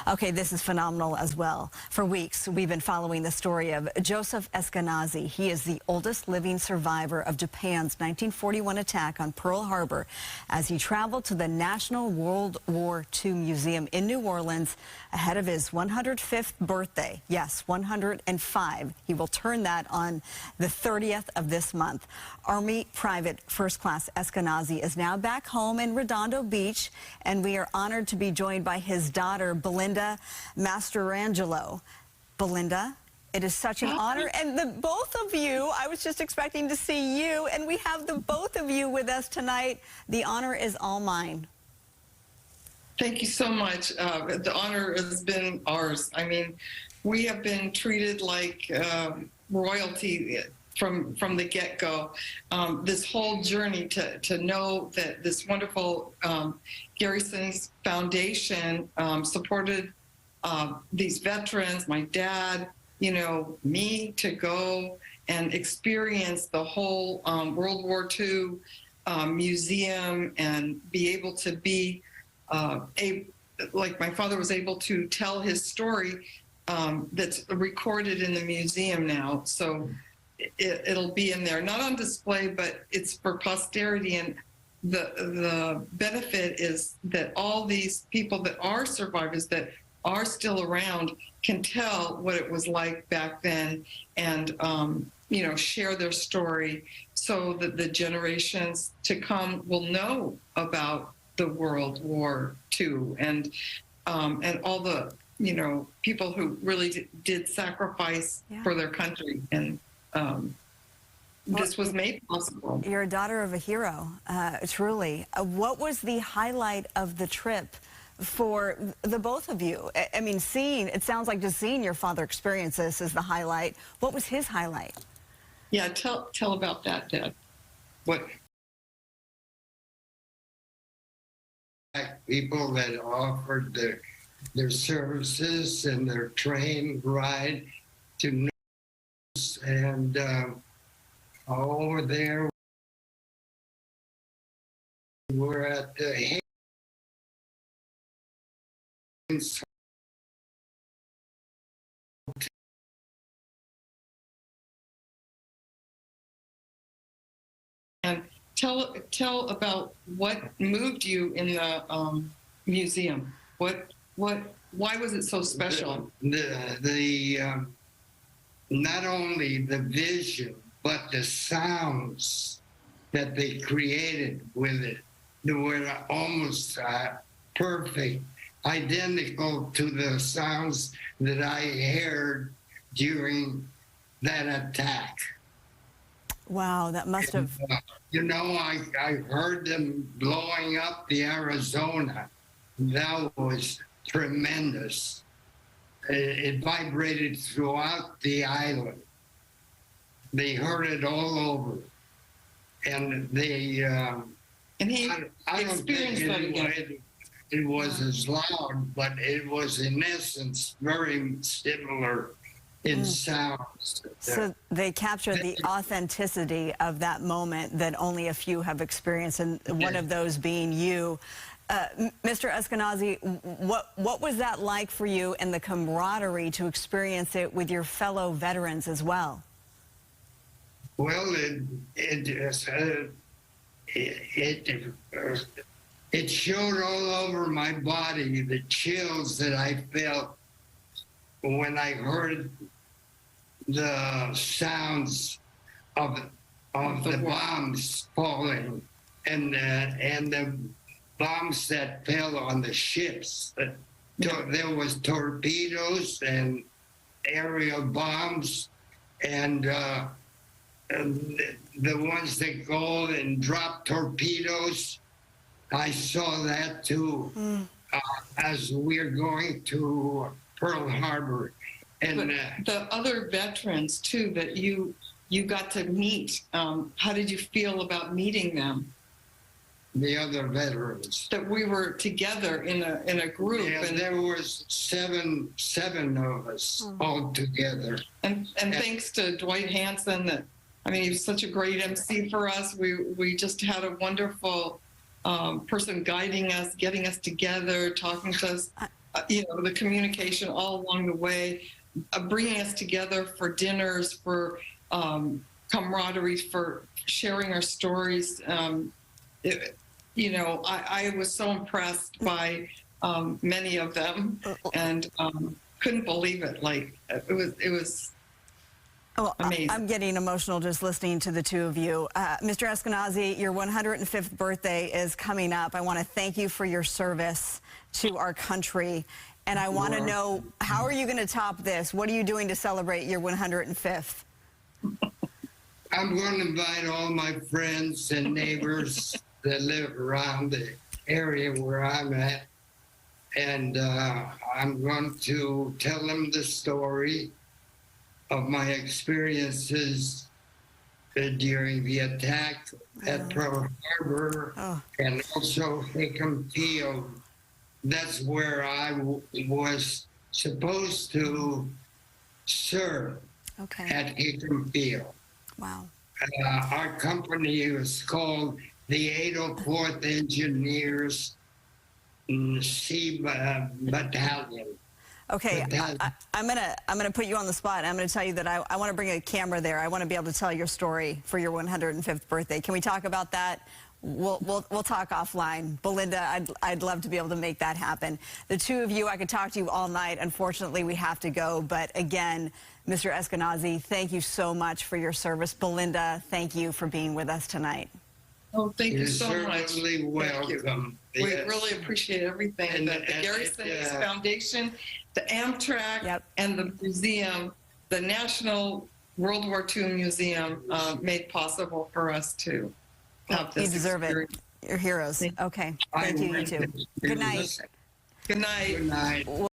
Okay, this is phenomenal as well. For weeks, we've been following the story of Joseph Eskenazi. He is the oldest living survivor of Japan's 1941 attack on Pearl Harbor as he traveled to the National World War II Museum in New Orleans ahead of his 105th birthday. Yes, 105. He will turn that on the 30th of this month. Army Private First Class Eskenazi is now back home in Redondo Beach, and we are honored to be joined by his daughter, Belinda Mastrangelo. Belinda, it is such an honor. And the both of you, I was just expecting to see you, and we have the both of you with us tonight. The honor is all mine. Thank you so much. The honor has been ours. I mean, we have been treated like royalty from the get-go. This whole journey to know that this wonderful Garrison's Foundation supported these veterans, my dad, you know, me, to go and experience the whole World War II museum and be able to be like my father was able to tell his story that's recorded in the museum now. So it'll be in there, not on display, but it's for posterity. And the benefit is that all these people that are survivors that are still around can tell what it was like back then and, you know, share their story so that the generations to come will know about the World War II and all the, you know, people who really did sacrifice for their country. And this was made possible. You're a daughter of a hero, truly. What was the highlight of the trip for the both of you? I mean, it sounds like just seeing your father experience this is the highlight. What was his highlight? Yeah, tell about that, Dad. What? People that offered their services and their train ride to news, and over there we're at the And tell about what moved you in the museum. Why was it so special? The not only the vision, but the sounds that they created with it. They were almost perfect, identical to the sounds that I heard during that attack. Wow, that must have... You know, I heard them blowing up the Arizona. That was tremendous. It vibrated throughout the island. They heard it all over. And they... and he I don't experienced think that again. It was as loud, but it was in essence very similar in sounds. So they captured the authenticity of that moment that only a few have experienced, and one of those being you. Mr. Eskenazi, what was that like for you and the camaraderie to experience it with your fellow veterans as well? Well, it showed all over my body, the chills that I felt when I heard the sounds of the bombs falling and the bombs that fell on the ships. There was torpedoes and aerial bombs and the ones that go and drop torpedoes. I saw that too as we're going to Pearl Harbor. And the other veterans too that you got to meet, how did you feel about meeting them? The other veterans. That we were together in a group. Yeah, and there was seven of us all together. And thanks to Dwight Hansen, that I mean, he was such a great MC for us. We just had a wonderful person guiding us, getting us together, talking to us. the communication all along the way, bringing us together for dinners, for camaraderie, for sharing our stories. I was so impressed by many of them, and couldn't believe it. Like it was Well, amazing. I'm getting emotional just listening to the two of you. Mr. Eskenazi, your 105th birthday is coming up. I want to thank you for your service to our country. And I want to know, how are you going to top this? What are you doing to celebrate your 105th? I'm going to invite all my friends and neighbors that live around the area where I'm at. And I'm going to tell them the story of my experiences during the attack at Pearl Harbor and also Hickam Field. That's where I was supposed to serve at Hickam Field. Wow. Our company was called the 804th Engineers C Battalion. Okay, I'm gonna put you on the spot. I'm gonna tell you that I want to bring a camera there. I want to be able to tell your story for your 105th birthday. Can we talk about that? We'll talk offline. Belinda, I'd love to be able to make that happen. The two of you, I could talk to you all night. Unfortunately, we have to go. But again, Mr. Eskenazi, thank you so much for your service. Belinda, thank you for being with us tonight. Oh, thank you so You're much. certainly welcome. We really appreciate everything. And- the Gary Sinise and, Foundation, the Amtrak, and the museum, the National World War II Museum made possible for us to have this You deserve experience. it. You're heroes. Okay. Thank you, you two. Good night. Good night. Good night.